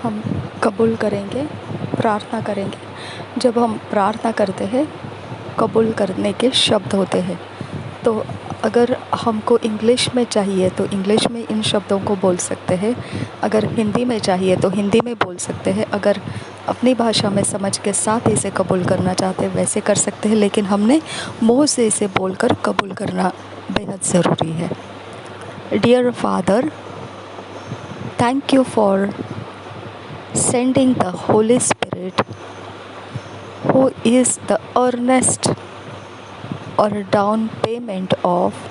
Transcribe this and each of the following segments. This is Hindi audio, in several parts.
हम कबूल करेंगे, प्रार्थना करेंगे। जब हम प्रार्थना करते हैं, कबूल करने के शब्द होते हैं। तो अगर हमको इंग्लिश में चाहिए तो इंग्लिश में इन शब्दों को बोल सकते हैं, अगर हिंदी में चाहिए तो हिंदी में बोल सकते हैं, अगर अपनी भाषा में समझ के साथ इसे कबूल करना चाहते हैं वैसे कर सकते हैं, लेकिन हमने मुँह से इसे बोलकर कबूल करना बेहद ज़रूरी है। Dear father, thank you for sending the Holy Spirit, who is the earnest or down payment of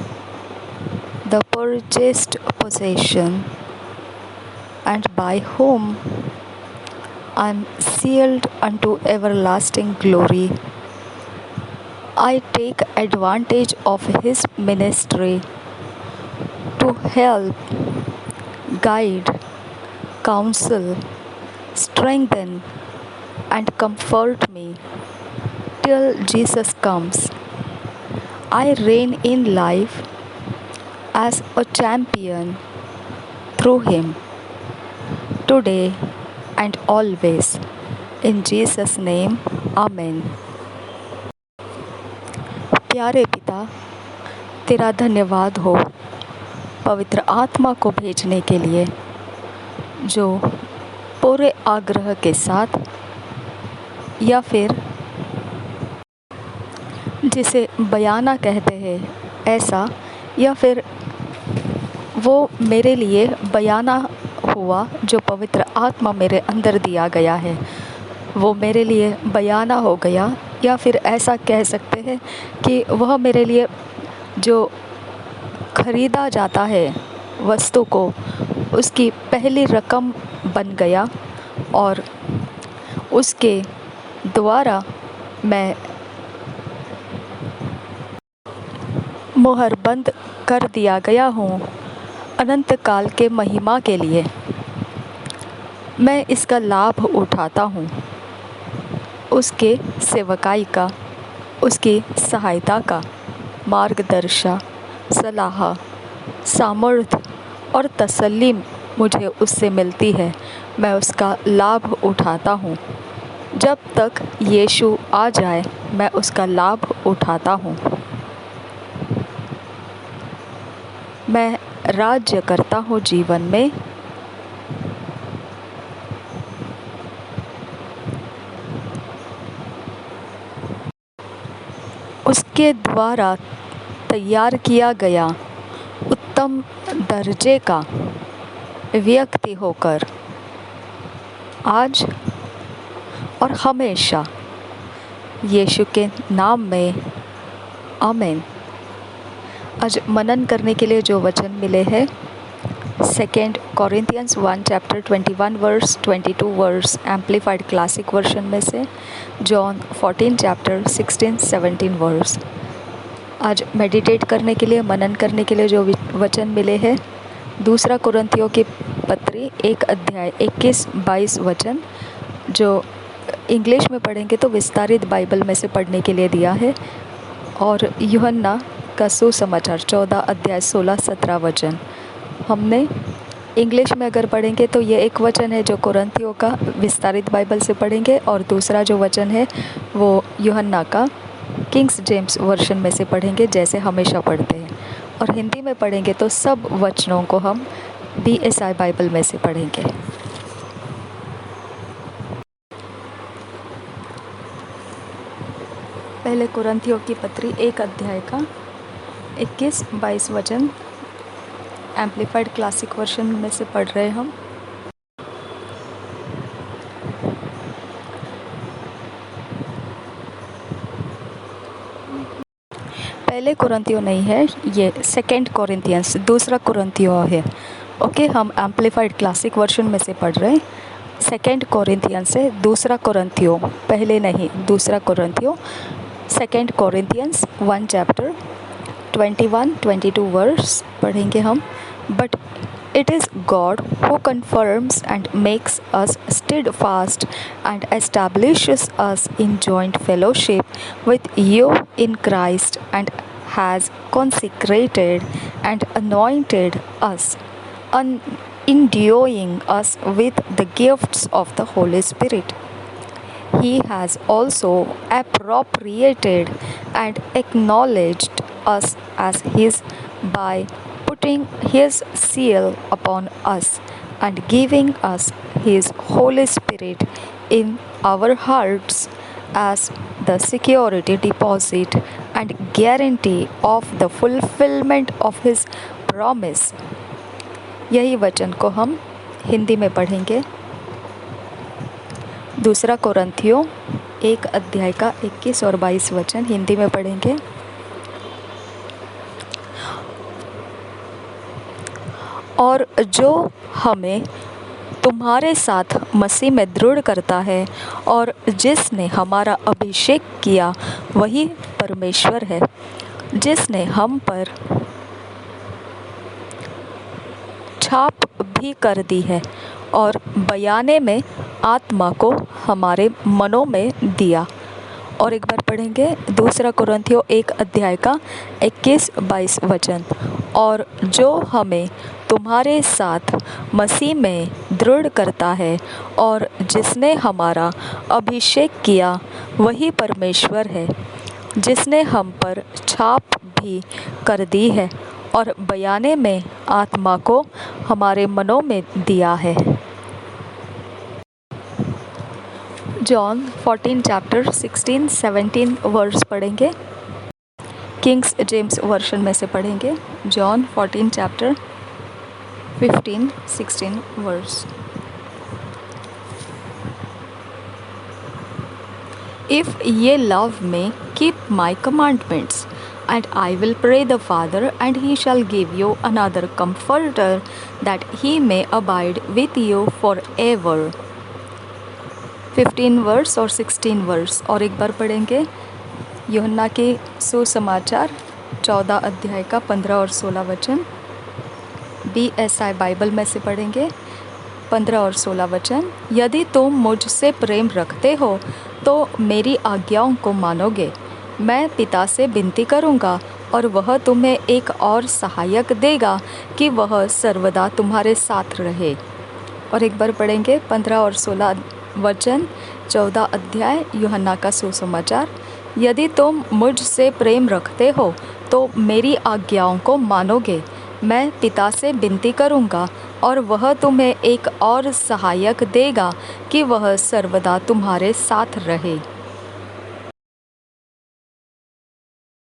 the purchased possession, and by whom I am sealed unto everlasting glory. I take advantage of His ministry to help, guide, counsel, strengthen and comfort me till Jesus comes. I reign in life as a champion through Him, today and always. In Jesus' name, Amen. प्यारे पिता, तेरा धन्यवाद हो पवित्र आत्मा को भेजने के लिए, जो पूरे आग्रह के साथ या फिर जिसे बयाना कहते हैं ऐसा, या फिर वो मेरे लिए बयाना हुआ जो पवित्र आत्मा मेरे अंदर दिया गया है, वो मेरे लिए बयाना हो गया, या फिर ऐसा कह सकते हैं कि वह मेरे लिए जो खरीदा जाता है वस्तु को, उसकी पहली रकम बन गया और उसके द्वारा मैं मुहरबंद कर दिया गया हूँ अनंत काल के महिमा के लिए। मैं इसका लाभ उठाता हूँ, उसके सेवकाई का, उसकी सहायता का, मार्गदर्शन, सलाह, सामर्थ्य और तसल्ली मुझे उससे मिलती है। मैं उसका लाभ उठाता हूँ। जब तक यीशु आ जाए मैं उसका लाभ उठाता हूँ। मैं राज्य करता हूँ जीवन में, उसके द्वारा तैयार किया गया उत्तम दर्जे का व्यक्ति होकर आज और हमेशा यीशु के नाम में, आमीन। आज मनन करने के लिए जो वचन मिले हैं 2 Corinthians 1 chapter 21 verse 22 verse amplified classic version में से, जॉन 14 chapter 16-17 वर्स। आज मेडिटेट करने के लिए, मनन करने के लिए जो वचन मिले हैं 2 कुरिन्थियों की पत्री 1 अध्याय 21-22 वचन, जो इंग्लिश में पढ़ेंगे तो विस्तारित बाइबल में से पढ़ने के लिए दिया है, और यूहन्ना का सुसमाचार 14 अध्याय 16-17 वचन। हमने इंग्लिश में अगर पढ़ेंगे तो ये एक वचन है जो कुरिन्थियों का विस्तारित बाइबल से पढ़ेंगे, और दूसरा जो वचन है वो यूहन्ना का किंग्स जेम्स वर्जन में से पढ़ेंगे जैसे हमेशा पढ़ते हैं, और हिंदी में पढ़ेंगे तो सब वचनों को हम BSI बाइबल में से पढ़ेंगे। पहले कुरिन्थियों की पत्री 1 अध्याय का 21-22 वचन एम्प्लीफाइड क्लासिक वर्जन में से पढ़ रहे हम। पहले कुरिन्थियों नहीं है, ये 2 Corinthians 2 कुरिन्थियों है। ओके, हम एम्प्लीफाइड क्लासिक वर्जन में से पढ़ रहे हैं। 2 Corinthians से 2 कुरिन्थियों, पहले नहीं, 2 कुरिन्थियों 2 Corinthians 1 chapter 21-22 वर्स पढ़ेंगे हम। But it is God who confirms and makes us steadfast and establishes us in joint fellowship with you in Christ, and has consecrated and anointed us enduing us with the gifts of the Holy Spirit. He has also appropriated and acknowledged us as His by putting His seal upon us and giving us His Holy Spirit in our hearts as the security deposit and guarantee of the fulfillment of His promise. यही वचन को हम हिंदी में पढ़ेंगे। दूसरा कोरिन्थियों 1 अध्याय का 21 और 22 वचन हिंदी में पढ़ेंगे। और जो हमें तुम्हारे साथ मसीह में दृढ़ करता है और जिसने हमारा अभिषेक किया वही परमेश्वर है, जिसने हम पर छाप भी कर दी है और बयाने में आत्मा को हमारे मनों में दिया। और एक बार पढ़ेंगे दूसरा कोरिन्थियों 1 अध्याय का 21-22 वचन। और जो हमें तुम्हारे साथ मसीह में दृढ़ करता है और जिसने हमारा अभिषेक किया वही परमेश्वर है, जिसने हम पर छाप भी कर दी है और बयाने में आत्मा को हमारे मनों में दिया है। जॉन 14 चैप्टर 16-17 वर्स पढ़ेंगे। किंग्स जेम्स वर्शन में से पढ़ेंगे। John 14 chapter 15-16 verse. If ye love me, keep my commandments, and I will pray the Father, and he shall give you another comforter, that he may abide with you forever. 15 verse और 16 वर्स और एक बार पढ़ेंगे। यूहन्ना के सुसमाचार 14 अध्याय का 15 और 16 वचन। BSI बाइबल में से पढ़ेंगे 15 और 16 वचन। यदि तुम मुझसे प्रेम रखते हो तो मेरी आज्ञाओं को मानोगे। मैं पिता से विनती करूँगा और वह तुम्हें एक और सहायक देगा कि वह सर्वदा तुम्हारे साथ रहे। और एक बार पढ़ेंगे 15 और 16 वचन 14 अध्याय यूहन्ना का सुसमाचार। यदि तुम मुझसे प्रेम रखते हो तो मेरी आज्ञाओं को मानोगे। मैं पिता से विनती करूँगा और वह तुम्हें एक और सहायक देगा कि वह सर्वदा तुम्हारे साथ रहे।